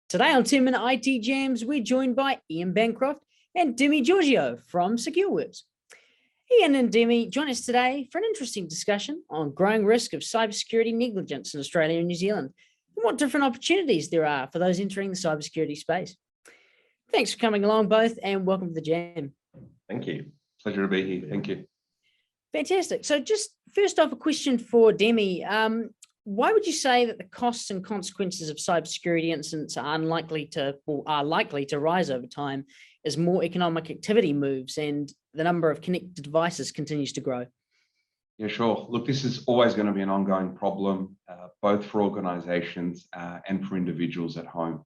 Today on 10-Minute IT Jams, we're joined by Ian Bancroft and Georgiou from Secureworks. Ian and Demi join us today for an interesting discussion on growing risk of cybersecurity negligence in Australia and New Zealand, and what different opportunities there are for those entering the cybersecurity space. Thanks for coming along both, and welcome to the Jam. Thank you. Pleasure to be here. Thank you. Fantastic. So just first off, a question for Demi. Why would you say that the costs and consequences of cybersecurity incidents are likely to rise over time as more economic activity moves and the number of connected devices continues to grow? Yeah, sure. Look, this is always going to be an ongoing problem, both for organizations and for individuals at home.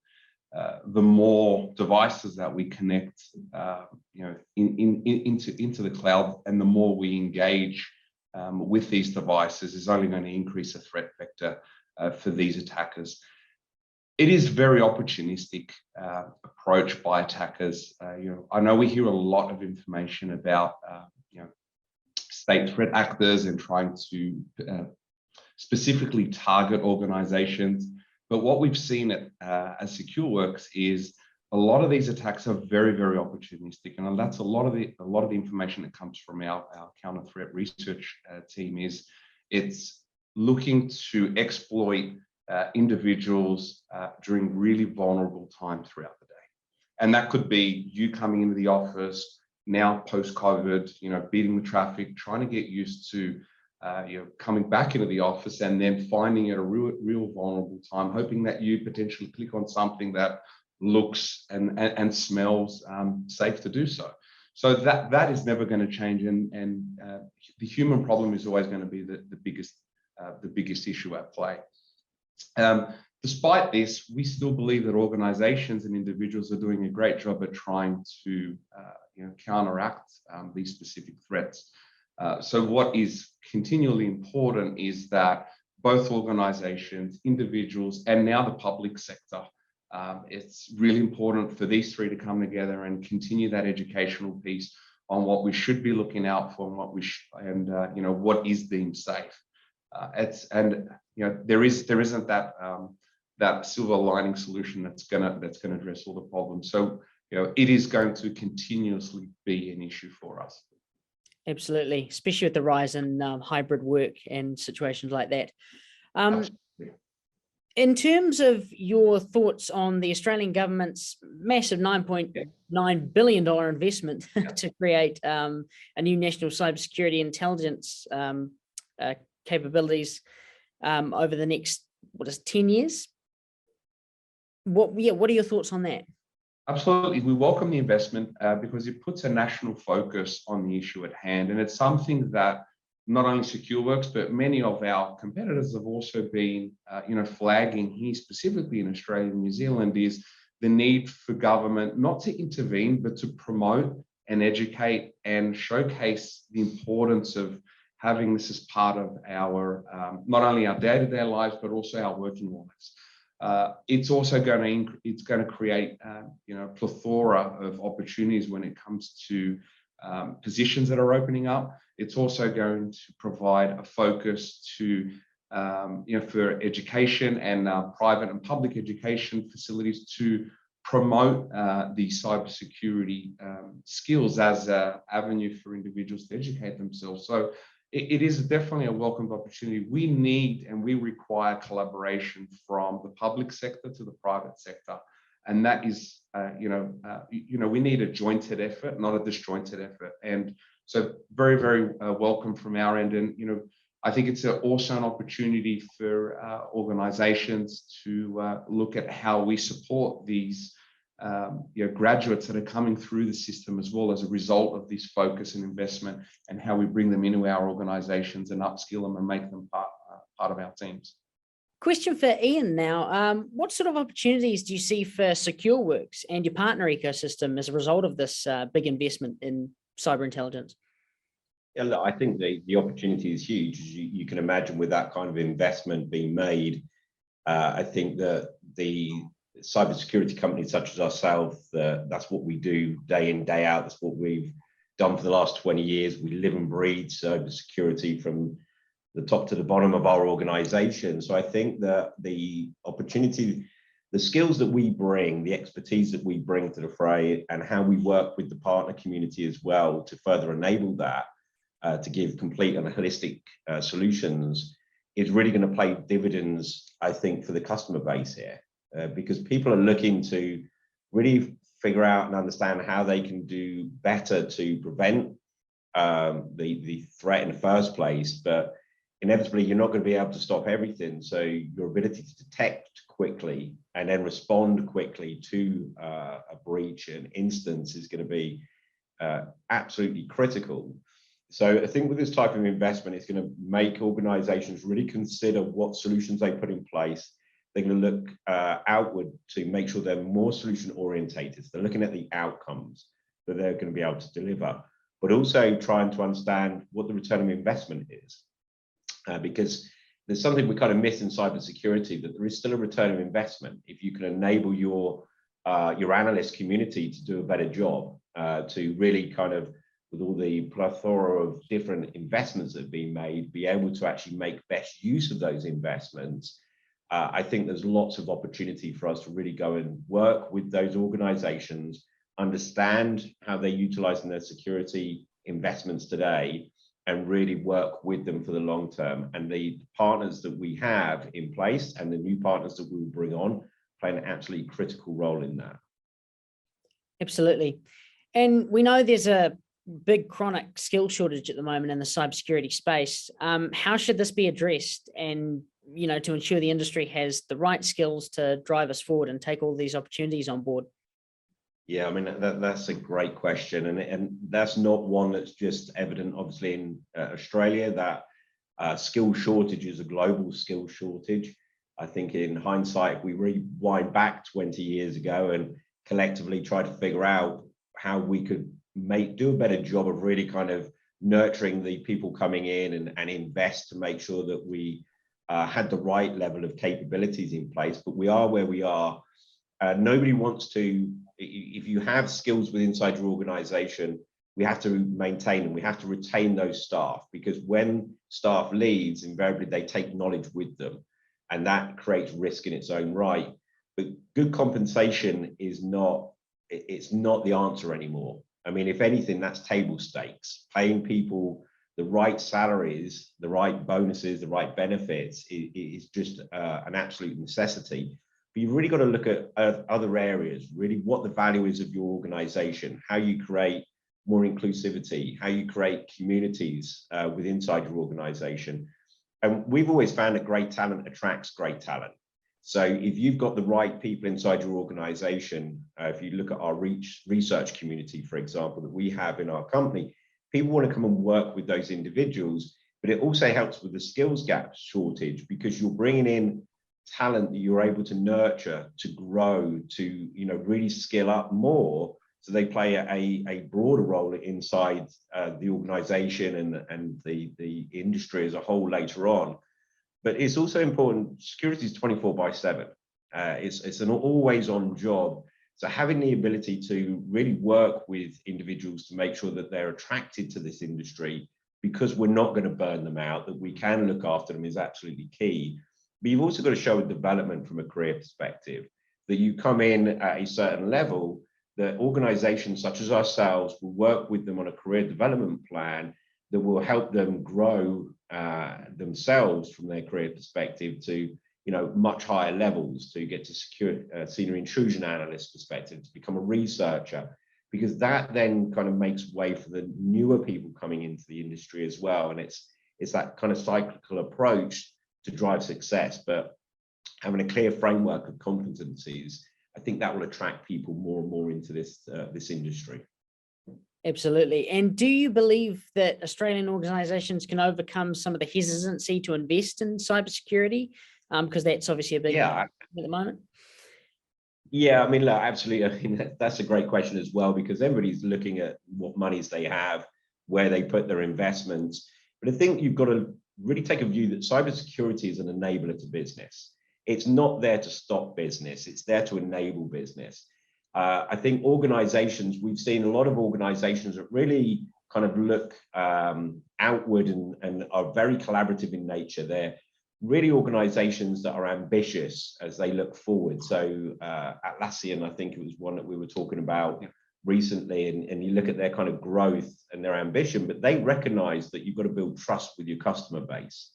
The more devices that we connect, into the cloud, and the more we engage with these devices, is only going to increase the threat vector for these attackers. It is very opportunistic approach by attackers. I know we hear a lot of information about state threat actors and trying to specifically target organizations. But what we've seen at Secureworks is a lot of these attacks are very, very opportunistic, and that's a lot of the information that comes from our counter threat research team. It's looking to exploit individuals during really vulnerable time throughout the day, and that could be you coming into the office now post-COVID, beating the traffic, trying to get used to coming back into the office, and then finding it a real vulnerable time, hoping that you potentially click on something that looks and smells safe to do so. So that is never going to change, and the human problem is always going to be the biggest issue at play. Despite this, we still believe that organizations and individuals are doing a great job at trying to counteract these specific threats. So what is continually important is that both organizations, individuals, and now the public sector, it's really important for these three to come together and continue that educational piece on what we should be looking out for and what is deemed safe. There isn't that silver lining solution that's gonna address all the problems. So it is going to continuously be an issue for us. Absolutely, especially with the rise in hybrid work and situations like that. In terms of your thoughts on the Australian government's massive $9.9 billion investment to create a new national cybersecurity intelligence capabilities over the next 10 years, what are your thoughts on that? Absolutely, we welcome the investment because it puts a national focus on the issue at hand, and it's something that not only Secureworks but many of our competitors have also been, flagging here, specifically in Australia and New Zealand, is the need for government not to intervene but to promote and educate and showcase the importance of having this as part of our not only our day-to-day lives but also our working lives. It's also going to create a plethora of opportunities when it comes to positions that are opening up. It's also going to provide a focus to for education and private and public education facilities to promote the cybersecurity skills as an avenue for individuals to educate themselves. So it is definitely a welcomed opportunity. We need and we require collaboration from the public sector to the private sector. And that is, we need a jointed effort, not a disjointed effort. And so very, very welcome from our end. And, I think it's also an opportunity for organizations to look at how we support these graduates that are coming through the system as well as a result of this focus and investment, and how we bring them into our organizations and upskill them and make them part of our teams. Question for Ian now. What sort of opportunities do you see for Secureworks and your partner ecosystem as a result of this big investment in cyber intelligence? Yeah, look, I think the opportunity is huge. As you can imagine, with that kind of investment being made, I think that the cybersecurity companies such as ourselves, that's what we do day in, day out. That's what we've done for the last 20 years. We live and breathe cybersecurity from the top to the bottom of our organization. So I think that the opportunity the skills that we bring, the expertise that we bring to the fray, and how we work with the partner community as well to further enable that, to give complete and holistic solutions, is really going to pay dividends, I think, for the customer base here, because people are looking to really figure out and understand how they can do better to prevent the threat in the first place. But inevitably, you're not going to be able to stop everything. So your ability to detect quickly and then respond quickly to a breach and instance is going to be absolutely critical. So I think with this type of investment, it's going to make organizations really consider what solutions they put in place. They're going to look outward to make sure they're more solution orientated. So they're looking at the outcomes that they're going to be able to deliver, but also trying to understand what the return of investment is. Because there's something we kind of miss in cybersecurity, that there is still a return of investment. If you can enable your analyst community to do a better job, to really kind of, with all the plethora of different investments that have been made, be able to actually make best use of those investments, I think there's lots of opportunity for us to really go and work with those organizations, understand how they're utilizing their security investments today, and really work with them for the long term. And the partners that we have in place and the new partners that we will bring on play an absolutely critical role in that. Absolutely. And we know there's a big chronic skill shortage at the moment in the cybersecurity space. How should this be addressed, and to ensure the industry has the right skills to drive us forward and take all these opportunities on board? Yeah, I mean, that's a great question. And that's not one that's just evident, obviously, in Australia. That skill shortage is a global skill shortage. I think in hindsight, if we rewind back 20 years ago and collectively try to figure out how we could do a better job of really kind of nurturing the people coming in and invest to make sure that we had the right level of capabilities in place. But we are where we are. Nobody wants to, if you have skills inside your organization, we have to maintain them. We have to retain those staff, because when staff leaves, invariably they take knowledge with them, and that creates risk in its own right. But good compensation is not the answer anymore. I mean, if anything, that's table stakes. Paying people the right salaries, the right bonuses, the right benefits is just an absolute necessity. But you've really got to look at other areas, really what the value is of your organization, how you create more inclusivity, how you create communities inside your organization. And we've always found that great talent attracts great talent. So if you've got the right people inside your organization, if you look at our research community, for example, that we have in our company, people want to come and work with those individuals. But it also helps with the skills gap shortage, because you're bringing in talent that you're able to nurture, to grow, to really skill up more, so they play a broader role inside the organization and the industry as a whole later on. But it's also important, security is 24/7. It's an always-on job. So having the ability to really work with individuals to make sure that they're attracted to this industry, because we're not going to burn them out, that we can look after them, is absolutely key. But you've also got to show a development from a career perspective, that you come in at a certain level, that organizations such as ourselves will work with them on a career development plan that will help them grow themselves from their career perspective to much higher levels, to get to senior intrusion analyst perspective, to become a researcher, because that then kind of makes way for the newer people coming into the industry as well. And it's that kind of cyclical approach to drive success. But having a clear framework of competencies, I think that will attract people more and more into this industry. Absolutely. And do you believe that Australian organizations can overcome some of the hesitancy to invest in cybersecurity? Because that's obviously a big at the moment. Yeah, I mean, look, absolutely. I mean, that's a great question as well, because everybody's looking at what monies they have, where they put their investments. But I think you've got to really take a view that cybersecurity is an enabler to business. It's not there to stop business. It's there to enable business. I think organizations, we've seen a lot of organizations that really kind of look outward and are very collaborative in nature. really organizations that are ambitious as they look forward. So Atlassian, I think it was one that we were talking about recently, and you look at their kind of growth and their ambition, but they recognize that you've got to build trust with your customer base.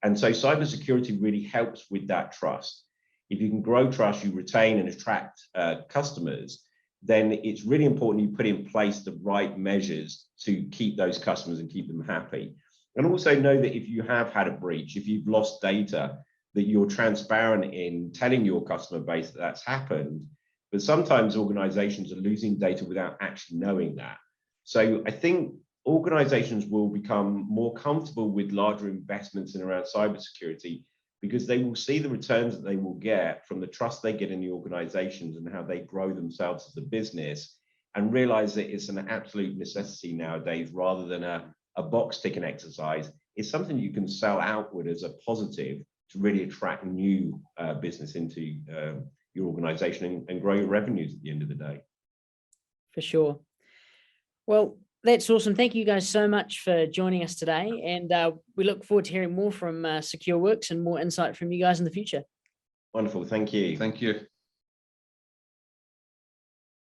And so cybersecurity really helps with that trust. If you can grow trust, you retain and attract customers, then it's really important you put in place the right measures to keep those customers and keep them happy. And also know that if you have had a breach, if you've lost data, that you're transparent in telling your customer base that that's happened. But sometimes organizations are losing data without actually knowing that. So I think organizations will become more comfortable with larger investments in around cybersecurity because they will see the returns that they will get from the trust they get in the organizations and how they grow themselves as a business, and realize that it's an absolute necessity nowadays rather than a box ticking exercise. It's something you can sell outward as a positive to really attract new business into your organization and grow your revenues at the end of the day. For sure. Well, that's awesome. Thank you guys so much for joining us today. And we look forward to hearing more from Secureworks and more insight from you guys in the future. Wonderful. Thank you. Thank you.